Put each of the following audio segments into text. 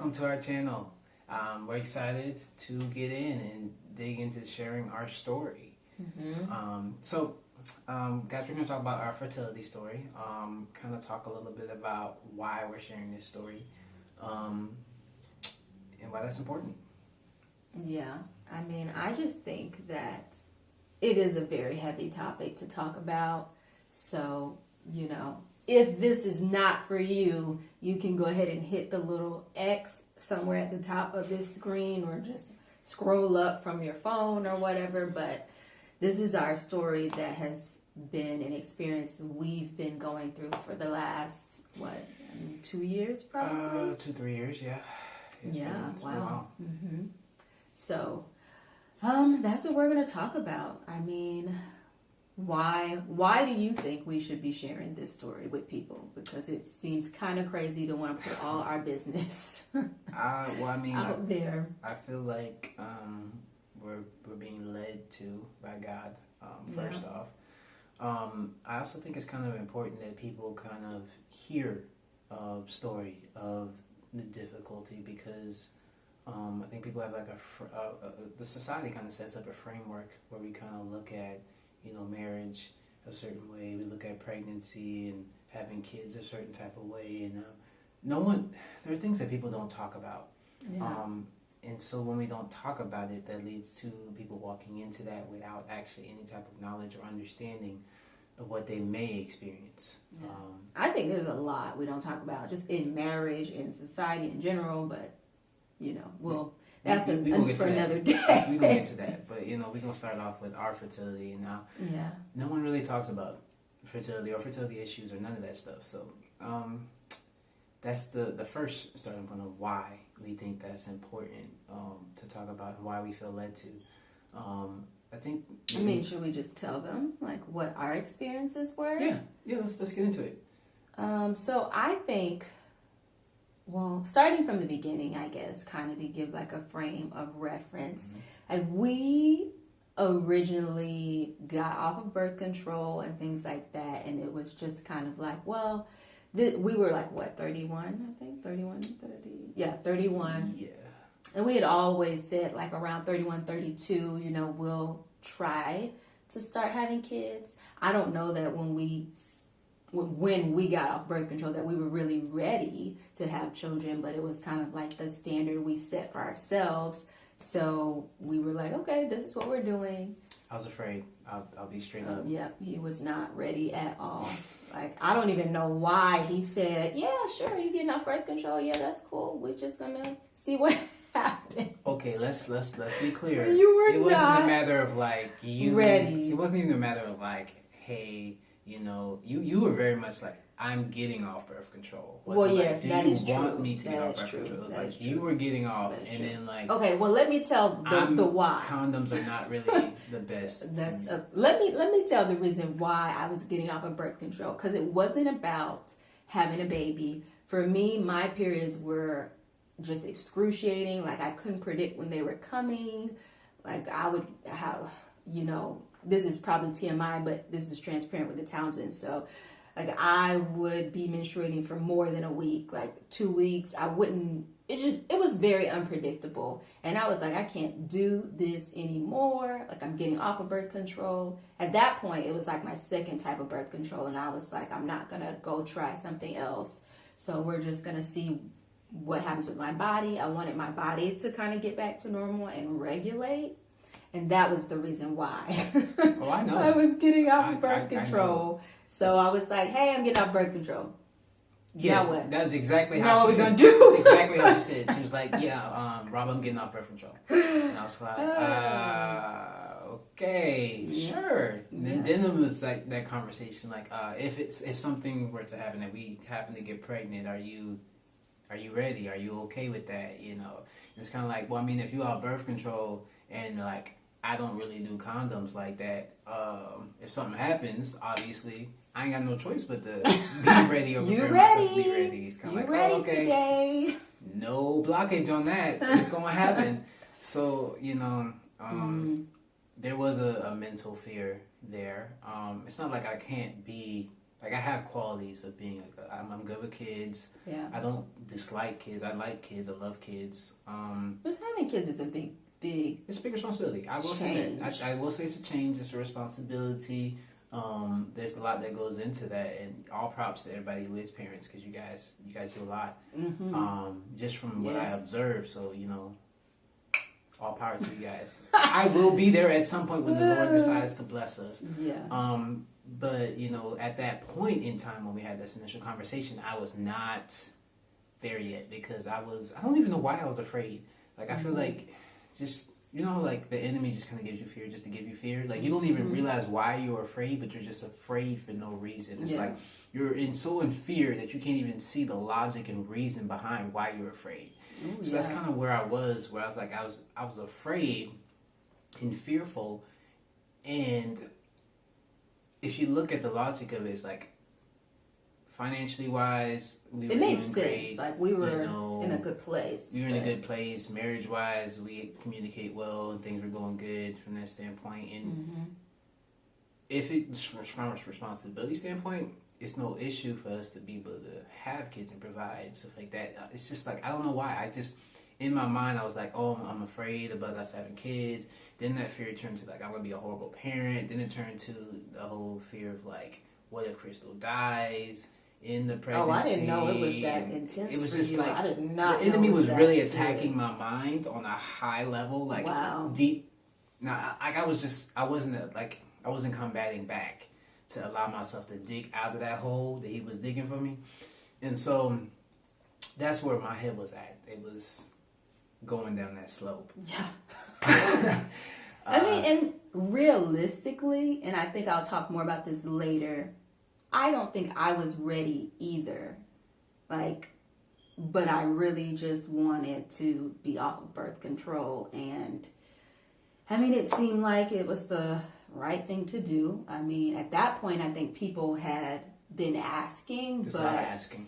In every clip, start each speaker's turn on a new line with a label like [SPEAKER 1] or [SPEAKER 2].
[SPEAKER 1] welcome to our channel. We're excited to get in and dig into sharing our story. Guys, we're going to talk about our fertility story, kind of talk a little bit about why we're sharing this story, and why that's important.
[SPEAKER 2] Yeah, I mean, I just think that it is a very heavy topic to talk about. So, you know, if this is not for you, you can go ahead and hit the little X somewhere at the top of this screen or just scroll up from your phone or whatever. But this is our story that has been an experience we've been going through for the last, 2 years probably?
[SPEAKER 1] 2-3 years, yeah.
[SPEAKER 2] It's been a while.
[SPEAKER 1] Mm-hmm.
[SPEAKER 2] So, that's what we're going to talk about. I mean, why do you think we should be sharing this story with people? Because it seems kind of crazy to want to put all our business out there.
[SPEAKER 1] I feel like we're being led to by God, first off. I also think it's kind of important that people kind of hear a story of the difficulty, because I think people have like the society kind of sets up a framework where we kind of look at, marriage a certain way. We look at pregnancy and having kids a certain type of way, and there are things that people don't talk about.
[SPEAKER 2] Yeah.
[SPEAKER 1] And so when we don't talk about it, that leads to people walking into that without actually any type of knowledge or understanding of what they may experience.
[SPEAKER 2] Yeah. I think there's a lot we don't talk about, just in marriage, in society in general, but, that's for another day.
[SPEAKER 1] We're going to get to that, but, we're going to start off with our fertility. And now, no one really talks about fertility or fertility issues or none of that stuff. So that's the first starting point of why we think that's important to talk about and why we feel led to.
[SPEAKER 2] Should we just tell them what our experiences were?
[SPEAKER 1] Yeah. Let's get into it.
[SPEAKER 2] So I think, starting from the beginning, I guess, kind of to give a frame of reference. We originally got off of birth control and things like that, and it was just kind of we were 31, I think, 31, 30, 31.
[SPEAKER 1] Yeah.
[SPEAKER 2] And we had always said around 31, 32, we'll try to start having kids. I don't know that when we got off birth control that we were really ready to have children, but it was kind of the standard we set for ourselves. So we were okay, this is what we're doing.
[SPEAKER 1] I was afraid. I'll be straight up.
[SPEAKER 2] Yep, he was not ready at all. I don't even know why he said, yeah, sure, you getting off birth control? Yeah, that's cool. We're just gonna see what happens.
[SPEAKER 1] Okay, let's be clear.
[SPEAKER 2] It
[SPEAKER 1] wasn't a matter of you
[SPEAKER 2] ready.
[SPEAKER 1] It wasn't even a matter of hey, you were very much I'm getting off birth control.
[SPEAKER 2] Yes, that is true.
[SPEAKER 1] You want me to get off birth control? It was you were getting off, and then
[SPEAKER 2] okay, well, let me tell the why.
[SPEAKER 1] Condoms are not really the best.
[SPEAKER 2] Let me tell the reason why I was getting off of birth control, because it wasn't about having a baby. For me, my periods were just excruciating. I couldn't predict when they were coming. I would have, this is probably TMI, but this is transparent with the Townsends. So, I would be menstruating for more than a week, 2 weeks. It was very unpredictable. And I was I can't do this anymore. I'm getting off of birth control. At that point, it was my second type of birth control. And I was I'm not going to go try something else. So we're just going to see what happens with my body. I wanted my body to kind of get back to normal and regulate. And that was the reason why.
[SPEAKER 1] Oh, I know.
[SPEAKER 2] I was getting off of birth control. So I was hey, I'm getting off birth control.
[SPEAKER 1] Yes,
[SPEAKER 2] now what?
[SPEAKER 1] That's exactly how she said.
[SPEAKER 2] Gonna do?
[SPEAKER 1] That's exactly how she said. She was Rob, I'm getting off birth control. And I was okay, sure. And then it was that conversation, if something were to happen and we happen to get pregnant, are you ready? Are you okay with that? And it's kind of if you are birth control and I don't really do condoms like that. If something happens, obviously, I ain't got no choice but to be ready or prepare myself to be ready. It's kind of
[SPEAKER 2] ready today.
[SPEAKER 1] No blockage on that. It's going to happen. So, there was a mental fear there. It's not I can't be Like, I have qualities of being, I'm good with kids.
[SPEAKER 2] Yeah.
[SPEAKER 1] I don't dislike kids. I like kids. I love kids.
[SPEAKER 2] Just having kids is a big.
[SPEAKER 1] It's a big responsibility. I will say that. I will say it's a change. It's a responsibility. There's a lot that goes into that, and all props to everybody who is parents, because you guys do a lot. Just from what I observed. So, you know, all power to you guys. I will be there at some point when the Lord decides to bless us.
[SPEAKER 2] Yeah.
[SPEAKER 1] But, you know, at that point in time when we had this initial conversation, I was not there yet, because I don't even know why I was afraid. Like, I feel like just, you know, like the enemy just kind of gives you fear just to give you fear. Like, you don't even realize why you're afraid, but you're just afraid for no reason. It's like you're so in fear that you can't even see the logic and reason behind why you're afraid. Ooh, so that's kind of where I was like, I was afraid and fearful. And if you look at the logic of it, it's like, financially wise,
[SPEAKER 2] it made sense. Great. Like, we were in a good place.
[SPEAKER 1] We were in a good place. Marriage wise, we communicate well, and things were going good from that standpoint. And if it's from a responsibility standpoint, it's no issue for us to be able to have kids and provide stuff like that. It's just like, I don't know why. I just, in my mind, I was like, oh, I'm afraid about us having kids. Then that fear turned to like, I'm gonna be a horrible parent. Then it turned to the whole fear of like, what if Crystal dies in the pregnancy?
[SPEAKER 2] Oh, I didn't know it was that intense. It was just you. Like, I did not.
[SPEAKER 1] The enemy was really attacking my mind on a high level, like deep. Now, like, I wasn't combating back to allow myself to dig out of that hole that he was digging for me, and so that's where my head was at. It was going down that slope.
[SPEAKER 2] Yeah. I mean, and realistically, and I think I'll talk more about this later, I don't think I was ready either. Like, but I really just wanted to be off of birth control. And I mean, it seemed like it was the right thing to do. I mean, at that point, I think people had been asking,
[SPEAKER 1] but asking.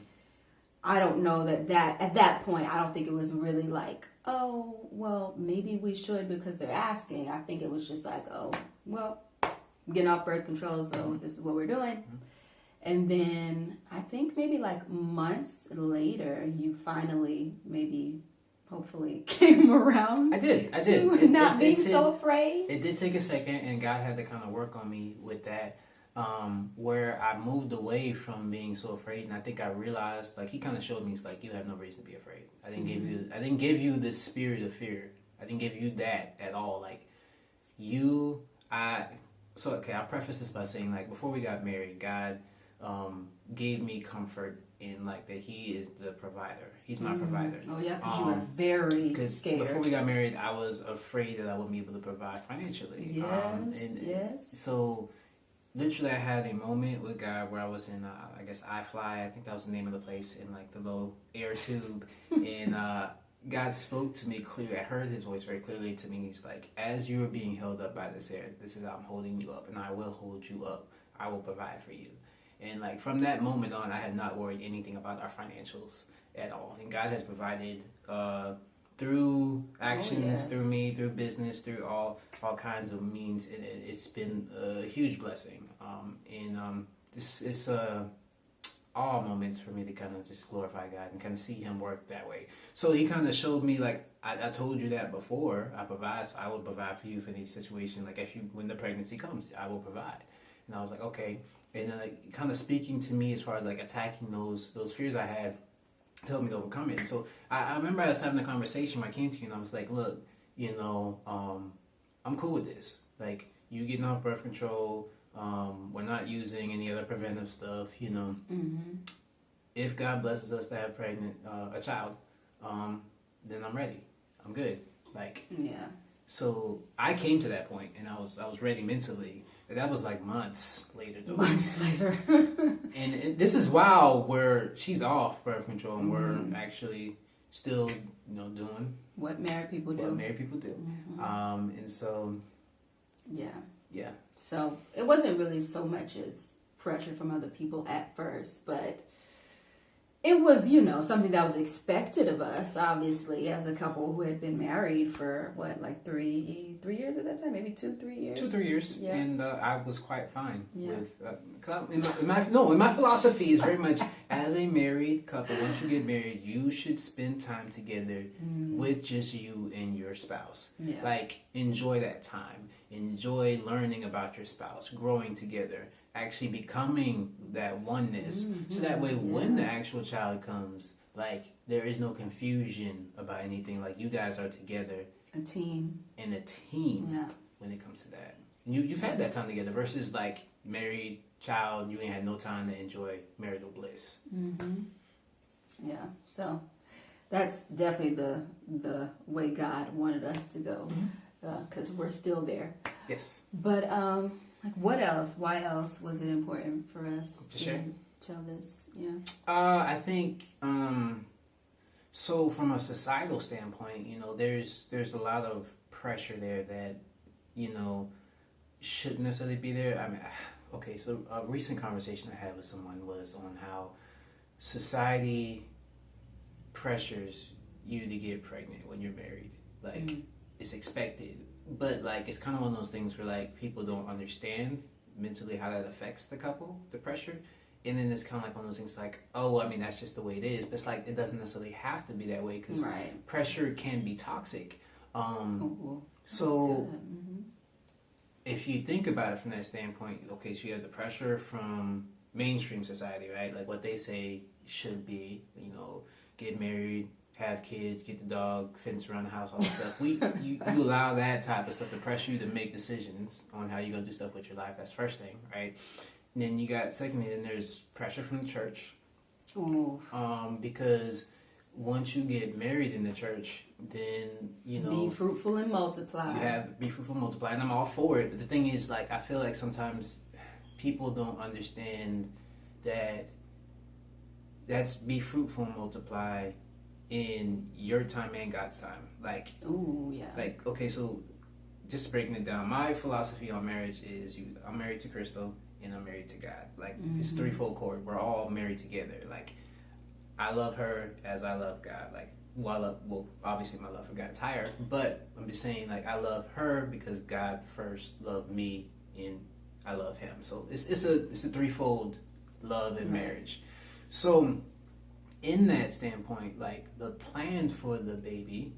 [SPEAKER 2] I don't know that at that point, I don't think it was really like, oh, well, maybe we should because they're asking. I think it was just like, oh, well, getting off birth control, so this is what we're doing. And then I think maybe like months later, you finally hopefully came around.
[SPEAKER 1] I did.
[SPEAKER 2] Not being so afraid.
[SPEAKER 1] It did take a second, and God had to kind of work on me with that. Where I moved away from being so afraid, and I think I realized, like, he kind of showed me, it's like, you have no reason to be afraid. I didn't give you the spirit of fear. I didn't give you that at all. Like, I'll preface this by saying, like, before we got married, God gave me comfort in, like, that he is the provider. He's my provider.
[SPEAKER 2] Oh, yeah, because you were very scared.
[SPEAKER 1] Before we got married, I was afraid that I wouldn't be able to provide financially.
[SPEAKER 2] Yes.
[SPEAKER 1] So, literally, I had a moment with God where I was in, I guess, iFly. I think that was the name of the place, in, like, the little air tube. And God spoke to me clearly. I heard his voice very clearly to me. He's like, as you are being held up by this air, this is how I'm holding you up, and I will hold you up. I will provide for you. And, like, from that moment on, I had not worried anything about our financials at all. And God has provided through actions, through me, through business, through all kinds of means. And it's been a huge blessing. It's all moments for me to kind of just glorify God and kind of see him work that way. So he kind of showed me, like, I told you that before. I will provide for you for any situation. Like, when the pregnancy comes, I will provide. And I was like, okay. And then, like, kind of speaking to me as far as, like, attacking those fears I had to help me to overcome it. And so I remember I was having a conversation when I came to you, and I was like, look, I'm cool with this. Like, you getting off birth control, we're not using any other preventive stuff, If God blesses us to have a child, then I'm ready. I'm good. Like,
[SPEAKER 2] yeah.
[SPEAKER 1] So I came to that point, and I was ready mentally. That was like months later, though.
[SPEAKER 2] Months later.
[SPEAKER 1] and this is where she's off birth control, and we're actually still, doing
[SPEAKER 2] what married people do.
[SPEAKER 1] And so, yeah.
[SPEAKER 2] So it wasn't really so much as pressure from other people at first, but It was, something that was expected of us, obviously, as a couple who had been married for, what, like 3 years at that time? Maybe 2-3 years?
[SPEAKER 1] 2-3 years.
[SPEAKER 2] Yeah.
[SPEAKER 1] And I was quite fine with... in my philosophy is very much, as a married couple, once you get married, you should spend time together with just you and your spouse.
[SPEAKER 2] Yeah.
[SPEAKER 1] Like, enjoy that time. Enjoy learning about your spouse, growing together, actually becoming that oneness. So that way, when the actual child comes, like, there is no confusion about anything. Like, you guys are together.
[SPEAKER 2] A team.
[SPEAKER 1] And a team when it comes to that. And you've had that time together versus, like, married child, you ain't had no time to enjoy marital bliss.
[SPEAKER 2] Yeah, so that's definitely the way God wanted us to go, because we're still there.
[SPEAKER 1] Yes.
[SPEAKER 2] But like, what else? Why else was it important for us to tell this? Yeah.
[SPEAKER 1] I think so. From a societal standpoint, there's a lot of pressure there that shouldn't necessarily be there. I mean, okay. So a recent conversation I had with someone was on how society pressures you to get pregnant when you're married. Like, it's expected. But, like, it's kind of one of those things where, like, people don't understand mentally how that affects the couple, the pressure. And then it's kind of like one of those things like, oh, I mean, that's just the way it is. But it's like, it doesn't necessarily have to be that way because pressure can be toxic. So if you think about it from that standpoint, okay, so you have the pressure from mainstream society, right? Like what they say should be, get married, have kids, get the dog, fence around the house, all that stuff. You allow that type of stuff to pressure you to make decisions on how you're going to do stuff with your life. That's first thing, right? And then you got, secondly, then there's pressure from the church.
[SPEAKER 2] Ooh.
[SPEAKER 1] Because once you get married in the church, then,
[SPEAKER 2] be fruitful and multiply.
[SPEAKER 1] Be fruitful and multiply. And I'm all for it. But the thing is, like, I feel like sometimes people don't understand that that's be fruitful and multiply in your time and God's time. Like,
[SPEAKER 2] ooh, yeah.
[SPEAKER 1] Like, okay, so just breaking it down, my philosophy on marriage is I'm married to Crystal and I'm married to God. Like, it's threefold cord. We're all married together. Like, I love her as I love God. Like, obviously my love for God is higher, but I'm just saying, like, I love her because God first loved me and I love him. So it's a threefold love in marriage. So in that standpoint, like, the plan for the baby,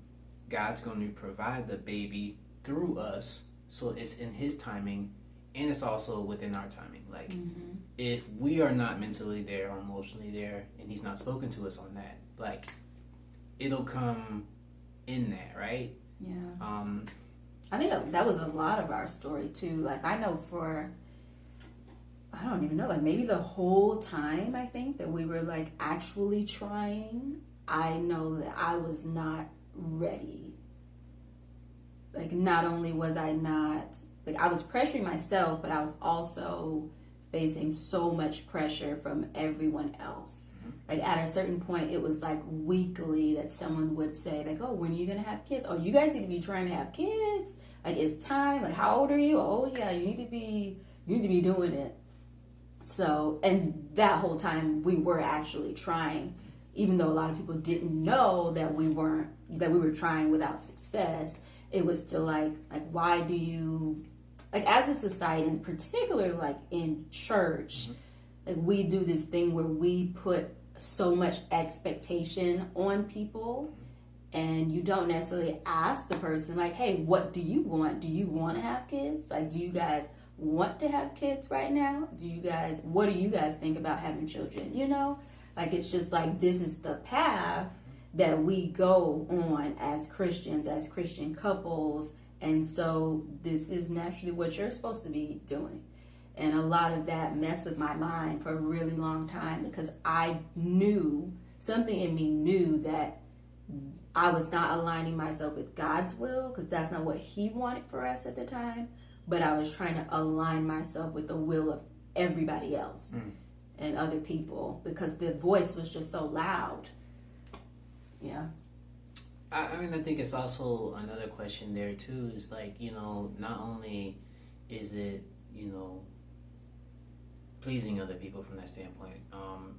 [SPEAKER 1] God's going to provide the baby through us. So it's in his timing and it's also within our timing. Like, if we are not mentally there or emotionally there and he's not spoken to us on that, like, it'll come in that, right?
[SPEAKER 2] Yeah. I think that was a lot of our story too. Like, I know I don't even know, like, maybe the whole time I think that we were, like, actually trying, I know that I was not ready. Like, not only was I not, like, I was pressuring myself, but I was also facing so much pressure from everyone else. Like, at a certain point, it was, like, weekly that someone would say, like, oh, when are you going to have kids? Oh, you guys need to be trying to have kids. Like, it's time. Like, how old are you? Oh, yeah, you need to be doing it. So, and that whole time we were actually trying, even though a lot of people didn't know that we were trying without success. It was still like, why do you, like, as a society, in particular, like in church, like, we do this thing where we put so much expectation on people, and you don't necessarily ask the person, like, hey, what do you want? Do you want to have kids? Like, do you guys want to have kids right now? What do you guys think about having children? Like, it's just like, this is the path that we go on as Christians, as Christian couples, and so this is naturally what you're supposed to be doing. And a lot of that messed with my mind for a really long time, because I knew, something in me knew that I was not aligning myself with God's will, because that's not what he wanted for us at the time. But I was trying to align myself with the will of everybody else and other people, because the voice was just so loud. Yeah.
[SPEAKER 1] I mean, I think it's also another question there too, is like, not only is it, pleasing other people from that standpoint.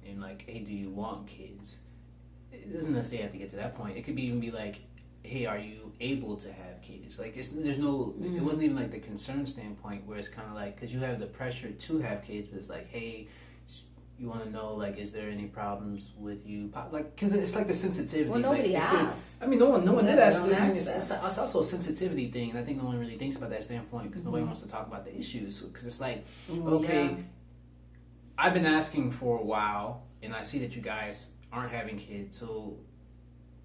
[SPEAKER 1] And like, hey, do you want kids? It doesn't necessarily have to get to that point. It could even be like, hey, are you able to have kids? Like, there's no, it wasn't even like the concern standpoint where it's kind of like, because you have the pressure to have kids, but it's like, hey, you want to know, like, is there any problems with you? Like, because it's like the sensitivity.
[SPEAKER 2] Well, nobody
[SPEAKER 1] like,
[SPEAKER 2] asked.
[SPEAKER 1] I mean, no one did ask.
[SPEAKER 2] It's
[SPEAKER 1] also a sensitivity thing, and I think no one really thinks about that standpoint because nobody wants to talk about the issues. Because it's like, I've been asking for a while, and I see that you guys aren't having kids. So,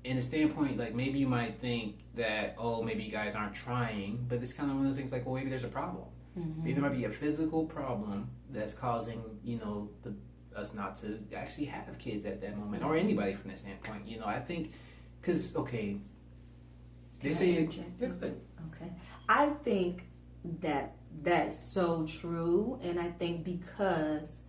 [SPEAKER 1] in the standpoint, like, maybe you might think that, oh, maybe you guys aren't trying, but it's kind of one of those things like, well, maybe there's a problem. Maybe there might be a physical problem that's causing, us not to actually have kids at that moment, or anybody from that standpoint. I think, because, okay, they say,
[SPEAKER 2] okay. I think that's so true, and I think because,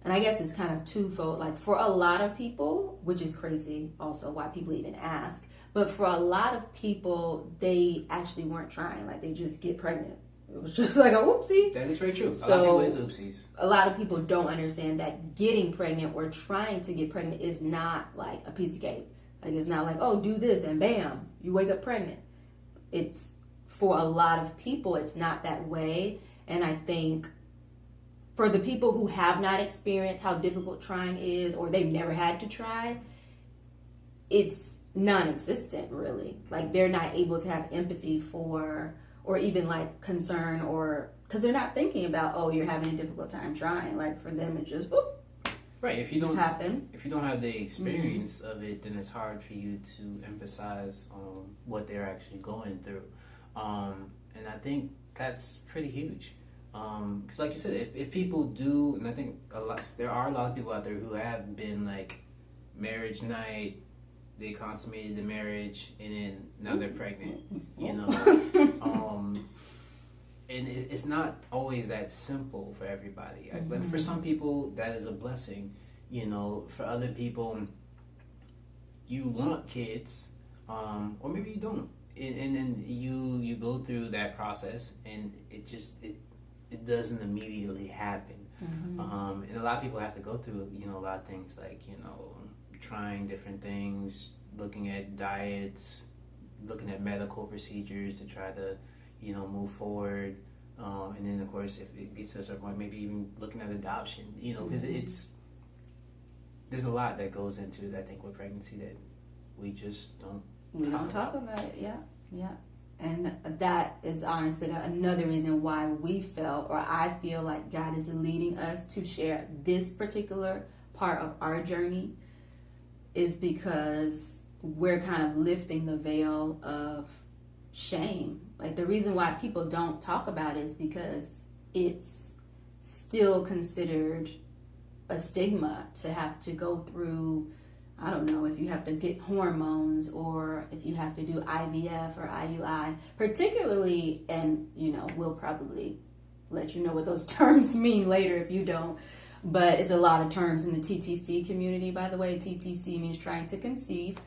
[SPEAKER 2] and I guess it's kind of twofold, like for a lot of people, which is crazy also why people even ask, but for a lot of people, they actually weren't trying, like they just get pregnant. It was just like a whoopsie.
[SPEAKER 1] That is very true.
[SPEAKER 2] So,
[SPEAKER 1] a lot of people is oopsies.
[SPEAKER 2] A lot of people don't understand that getting pregnant or trying to get pregnant is not like a piece of cake. Like, it's not like, oh, do this and bam, you wake up pregnant. It's, for a lot of people, it's not that way. And I think for the people who have not experienced how difficult trying is, or they've never had to try, it's non-existent, really. Like, they're not able to have empathy for, or even like concern, or because they're not thinking about, oh, you're having a difficult time trying. Like, for them, it's just whoop,
[SPEAKER 1] right. If you don't
[SPEAKER 2] happen.
[SPEAKER 1] If you don't have the experience of it, then it's hard for you to emphasize on what they're actually going through. And I think that's pretty huge. Because like you said, if people do, and I think there are a lot of people out there who have been like marriage night, they consummated the marriage, and then now they're pregnant, and it's not always that simple for everybody. But for some people, that is a blessing. For other people, you want kids, or maybe you don't, and then you go through that process, and it doesn't immediately happen. And a lot of people have to go through a lot of things like trying different things, looking at diets, looking at medical procedures to try to move forward, and then of course if it gets to a certain point, maybe even looking at adoption, because there's a lot that goes into it, I think, with pregnancy that we just don't
[SPEAKER 2] talk about it. Yeah. And that is honestly another reason why we felt, or I feel like God is leading us to share this particular part of our journey, is because we're kind of lifting the veil of shame. Like, the reason why people don't talk about it is because it's still considered a stigma to have to go through, I don't know, if you have to get hormones or if you have to do IVF or IUI, particularly, and we'll probably let you know what those terms mean later if you don't, but it's a lot of terms in the TTC community, by the way. TTC means trying to conceive.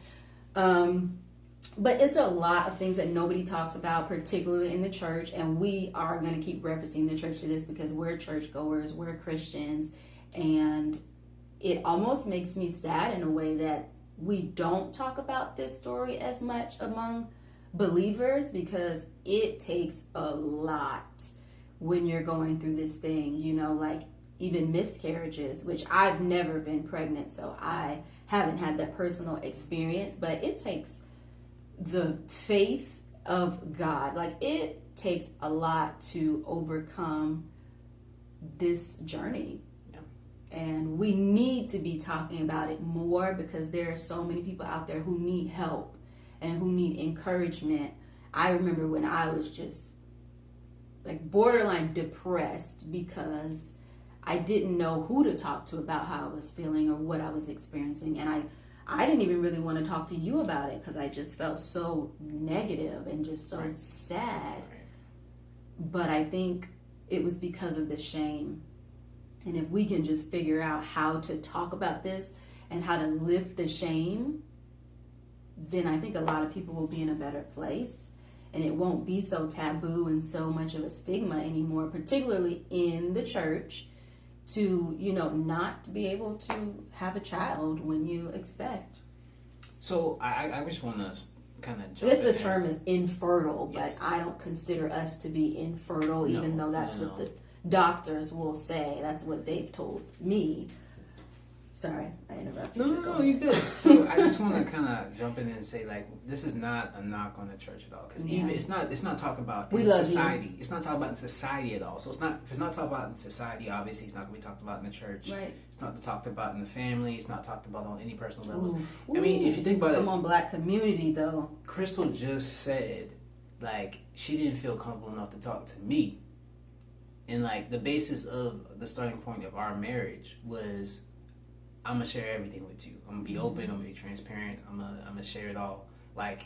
[SPEAKER 2] But it's a lot of things that nobody talks about, particularly in the church, and we are going to keep referencing the church to this because we're churchgoers, we're Christians, and it almost makes me sad in a way that we don't talk about this story as much among believers, because it takes a lot when you're going through this thing, like even miscarriages, which I've never been pregnant, so I haven't had that personal experience, but it takes the faith of God. Like, it takes a lot to overcome this journey. And we need to be talking about it more because there are so many people out there who need help and who need encouragement. I remember when I was just like borderline depressed because I didn't know who to talk to about how I was feeling or what I was experiencing. And I didn't even really want to talk to you about it because I just felt so negative and just so sad. But I think it was because of the shame. And if we can just figure out how to talk about this and how to lift the shame, then I think a lot of people will be in a better place. And it won't be so taboo and so much of a stigma anymore, particularly in the church. to, not be able to have a child when you expect.
[SPEAKER 1] So I just want to kind of jump
[SPEAKER 2] I guess
[SPEAKER 1] in
[SPEAKER 2] the
[SPEAKER 1] there.
[SPEAKER 2] term is infertile,
[SPEAKER 1] Yes.
[SPEAKER 2] but I don't consider us to be infertile, even though that's
[SPEAKER 1] no.
[SPEAKER 2] what the doctors will say. That's what they've told me. Sorry, I interrupted you.
[SPEAKER 1] No, you're good. So I just want to kind of jump in and say, like, this is not a knock on the church at all, because even it's not talking about in society. You. It's not talking about in society at all. So if it's not talked about in society, obviously it's not going to be talked about in the church.
[SPEAKER 2] Right.
[SPEAKER 1] It's not talked about in the family. It's not talked about on any personal levels.
[SPEAKER 2] Ooh.
[SPEAKER 1] I mean, if you think about
[SPEAKER 2] Come on, Black community though.
[SPEAKER 1] Crystal just said, like, she didn't feel comfortable enough to talk to me, and like the basis of the starting point of our marriage was, I'm gonna share everything with you. I'm gonna be open. I'm gonna be transparent. I'm gonna share it all, like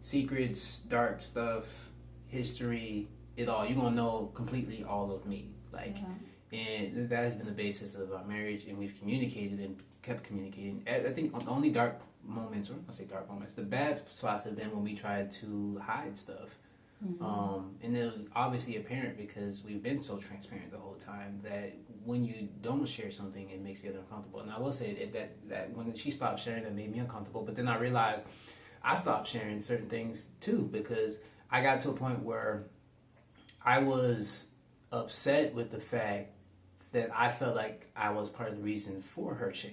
[SPEAKER 1] secrets, dark stuff, history, it all. You're gonna know completely all of me, like, and that has been the basis of our marriage. And we've communicated and kept communicating. I think the only dark moments, or I say dark moments, the bad spots have been when we tried to hide stuff. And it was obviously apparent because we've been so transparent the whole time that when you don't share something, it makes the other uncomfortable. And I will say that when she stopped sharing, it made me uncomfortable. But then I realized I stopped sharing certain things too, because I got to a point where I was upset with the fact that I felt like I was part of the reason for her shame.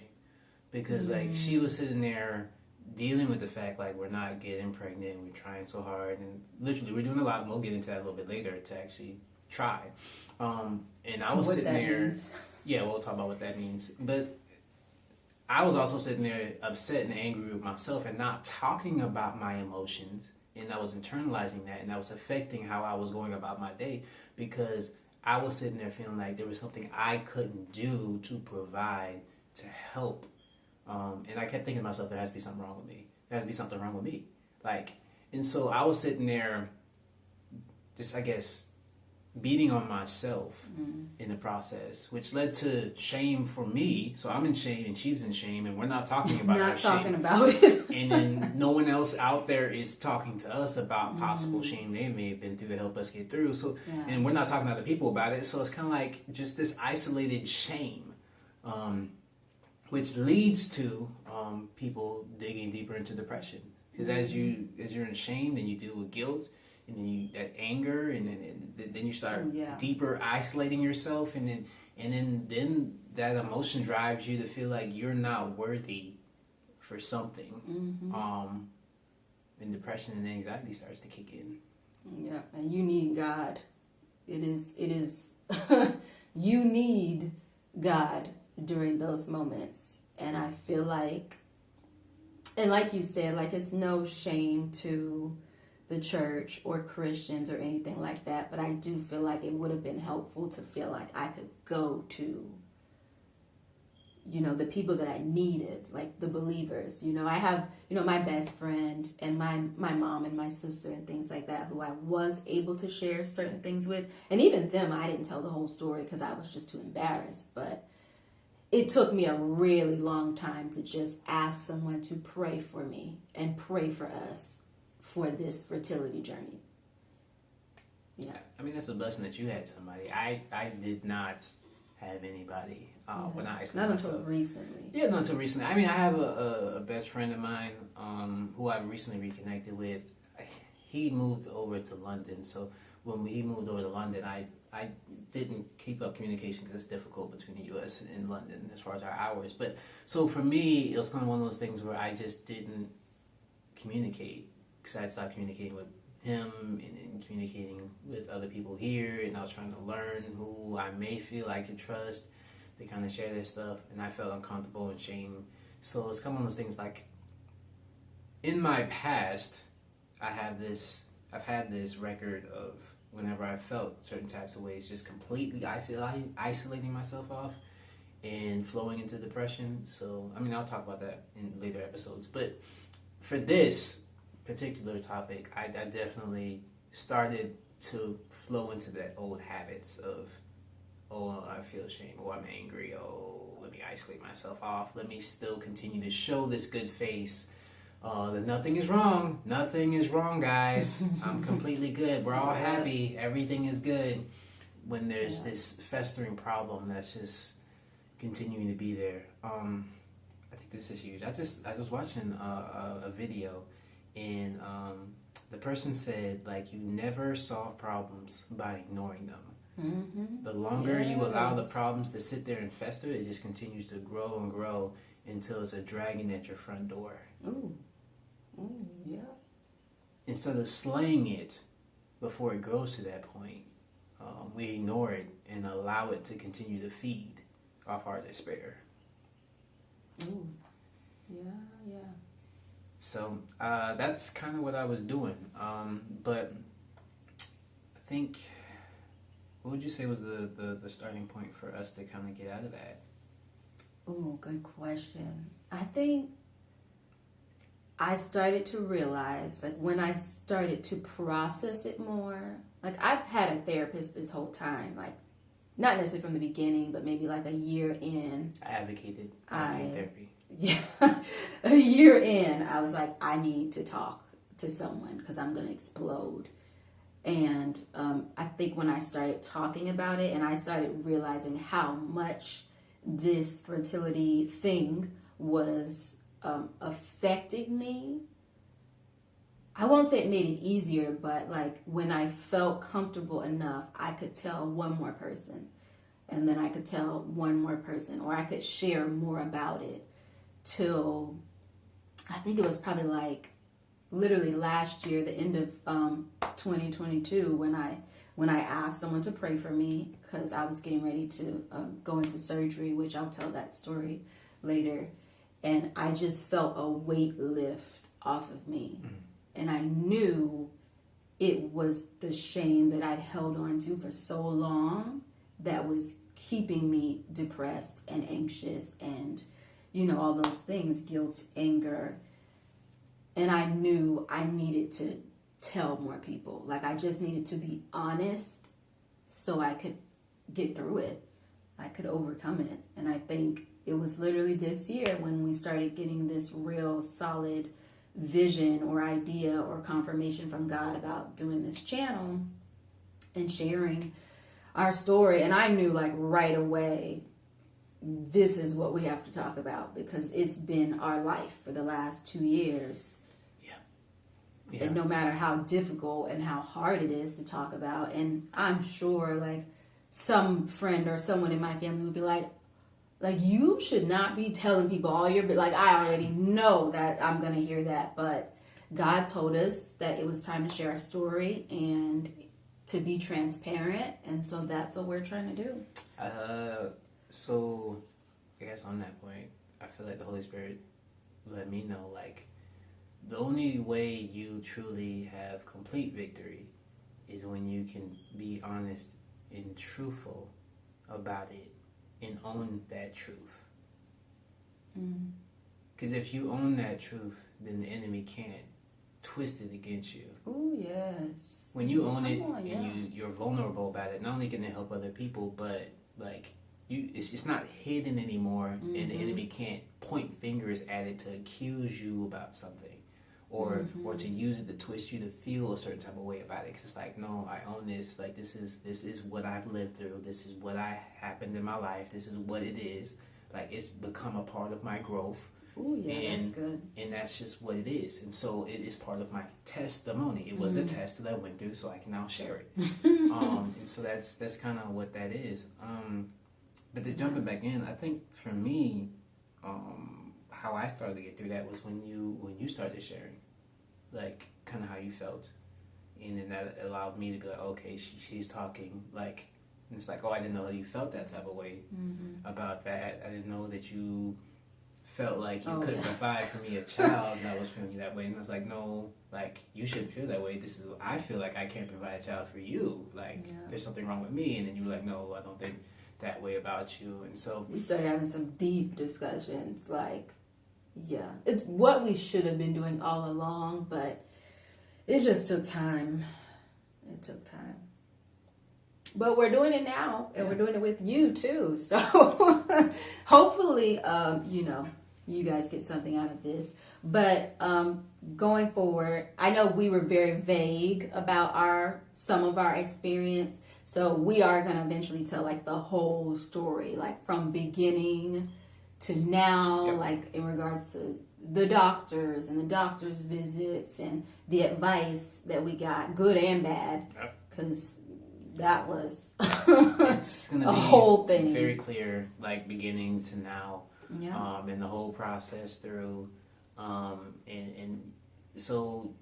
[SPEAKER 1] Because like she was sitting there dealing with the fact, like, we're not getting pregnant, we're trying so hard, and literally we're doing a lot, and we'll get into that a little bit later, to actually try. And I was sitting there.
[SPEAKER 2] Means.
[SPEAKER 1] Yeah, we'll talk about what that means. But I was also sitting there upset and angry with myself and not talking about my emotions, and I was internalizing that, and that was affecting how I was going about my day, because I was sitting there feeling like there was something I couldn't do to provide, to help. And I kept thinking to myself, there has to be something wrong with me. There has to be something wrong with me. Like, and so I was sitting there, just, I guess, beating on myself in the process, which led to shame for me. So I'm in shame and she's in shame, and we're not talking about
[SPEAKER 2] not
[SPEAKER 1] our
[SPEAKER 2] talking
[SPEAKER 1] shame.
[SPEAKER 2] about it.
[SPEAKER 1] And then no one else out there is talking to us about possible shame they may have been through to help us get through. So, and we're not talking to other people about it. So it's kind of like just this isolated shame. Which leads to people digging deeper into depression, because as you're in shame, then you deal with guilt, and then that anger, and then you start deeper isolating yourself, and then that emotion drives you to feel like you're not worthy for something, and depression and anxiety starts to kick in.
[SPEAKER 2] Yeah, and you need God. It is you need God during those moments. And I feel like, and like you said, like, it's no shame to the church or Christians or anything like that, but I do feel like it would have been helpful to feel like I could go to, the people that I needed, like the believers. I have, my best friend and my mom and my sister and things like that, who I was able to share certain things with. And even them, I didn't tell the whole story because I was just too embarrassed. But it took me a really long time to just ask someone to pray for me and pray for us for this fertility journey. Yeah.
[SPEAKER 1] I mean, that's a blessing that you had somebody. I did not have anybody when I
[SPEAKER 2] not until recently.
[SPEAKER 1] Yeah, not until recently. I mean, I have a best friend of mine who I've recently reconnected with. He moved over to London, so when he moved over to London, I didn't keep up communication because it's difficult between the U.S. and London as far as our hours. But so for me, it was kind of one of those things where I just didn't communicate, because I'd stopped communicating with him and communicating with other people here, and I was trying to learn who I may feel I could trust to kind of share their stuff, and I felt uncomfortable and shame. So it's kind of one of those things, like, in my past, I've had this record of whenever I felt certain types of ways, just completely isolating myself off and flowing into depression. So, I mean, I'll talk about that in later episodes. But for this particular topic, I definitely started to flow into that old habits of, oh, I feel shame, oh, I'm angry, oh, let me isolate myself off, let me still continue to show this good face. That nothing is wrong, guys. I'm completely good. We're all happy. Everything is good. When there's this festering problem that's just continuing to be there. I think this is huge. I was watching a video, and the person said like you never solve problems by ignoring them.
[SPEAKER 2] Mm-hmm.
[SPEAKER 1] The longer you allow the problems to sit there and fester, it just continues to grow and grow until it's a dragon at your front door.
[SPEAKER 2] Ooh. Ooh, yeah.
[SPEAKER 1] Instead of slaying it before it grows to that point, we ignore it and allow it to continue to feed off our despair.
[SPEAKER 2] Ooh. Yeah, yeah.
[SPEAKER 1] So that's kind of what I was doing. But I think, what would you say was the starting point for us to kind of get out of that?
[SPEAKER 2] Ooh, good question. I think I started to realize, like, when I started to process it more, like, I've had a therapist this whole time, like, not necessarily from the beginning, but maybe like a year in.
[SPEAKER 1] I advocated therapy.
[SPEAKER 2] Yeah, a year in, I was like, I need to talk to someone because I'm going to explode. And I think when I started talking about it and I started realizing how much this fertility thing was affecting me, I won't say it made it easier, but like when I felt comfortable enough, I could tell one more person, and then I could tell one more person, or I could share more about it till I think it was probably like literally last year, the end of 2022, when I asked someone to pray for me because I was getting ready to go into surgery, which I'll tell that story later, and I just felt a weight lift off of me. Mm-hmm. And I knew it was the shame that I'd held on to for so long that was keeping me depressed and anxious and, you know, all those things, guilt, anger. And I knew I needed to tell more people. Like, I just needed to be honest so I could get through it. I could overcome it. And I think it was literally this year when we started getting this real solid vision or idea or confirmation from God about doing this channel and sharing our story. And I knew like right away, this is what we have to talk about because it's been our life for the last 2 years. Yeah. And no matter how difficult and how hard it is to talk about. And I'm sure like some friend or someone in my family would be like, you should not be telling people all your, like, I already know that I'm going to hear that. But God told us that it was time to share our story and to be transparent. And so that's what we're trying to do.
[SPEAKER 1] So I guess on that point, I feel like the Holy Spirit let me know, like, the only way you truly have complete victory is when you can be honest and truthful about it. And own that truth. Because if you own that truth, then the enemy can't twist it against you.
[SPEAKER 2] Oh, yes.
[SPEAKER 1] When you own it and you're vulnerable about it, not only can it help other people, but like it's not hidden anymore, and the enemy can't point fingers at it to accuse you about something. Or to use it to twist you to feel a certain type of way about it, because it's like, no, I own this. Like, this is what I've lived through. This is what happened in my life. This is what it is. Like, it's become a part of my growth.
[SPEAKER 2] Ooh, yeah, that's good.
[SPEAKER 1] And that's just what it is. And so it is part of my testimony. It was a test that I went through, so I can now share it. And so that's kind of what that is. But to jumping back in, I think for me, how I started to get through that was when you started sharing, like, kind of how you felt, and then that allowed me to be like, okay, she's talking, like, and it's like, oh, I didn't know that you felt that type of way about that. I didn't know that you felt like you couldn't provide for me a child that was feeling that way, and I was like, no, like, you shouldn't feel that way. This is, I feel like I can't provide a child for you. Like, there's something wrong with me, and then you were like, no, I don't think that way about you. And so
[SPEAKER 2] we started having some deep discussions, like. Yeah, it's what we should have been doing all along, but it just took time. It took time. But we're doing it now, and we're doing it with you, too. So hopefully, you guys get something out of this. But going forward, I know we were very vague about some of our experience. So we are going to eventually tell like the whole story, like from beginning to now, like in regards to the doctors and the doctor's visits and the advice that we got, good and bad, because that was
[SPEAKER 1] it's gonna
[SPEAKER 2] a
[SPEAKER 1] be
[SPEAKER 2] whole thing.
[SPEAKER 1] Very clear, like beginning to now,
[SPEAKER 2] Yeah.
[SPEAKER 1] and the whole process through, and so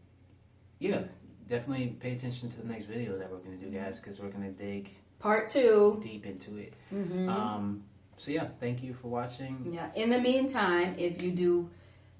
[SPEAKER 1] yeah, definitely pay attention to the next video that we're gonna do, guys, because we're gonna dig
[SPEAKER 2] Part 2
[SPEAKER 1] deep into it.
[SPEAKER 2] Mm-hmm.
[SPEAKER 1] So yeah, thank you for watching.
[SPEAKER 2] Yeah. In the meantime, if you do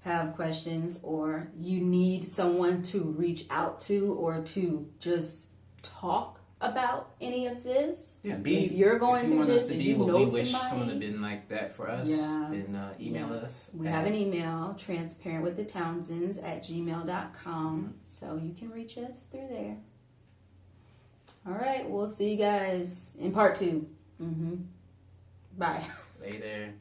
[SPEAKER 2] have questions or you need someone to reach out to or to just talk about any of this, if you're going through this and you know somebody,
[SPEAKER 1] someone had been like that for us, then email us.
[SPEAKER 2] We have an email, transparentwiththetownsends@gmail.com, so you can reach us through there. All right, we'll see you guys in part 2. Bye.
[SPEAKER 1] Later.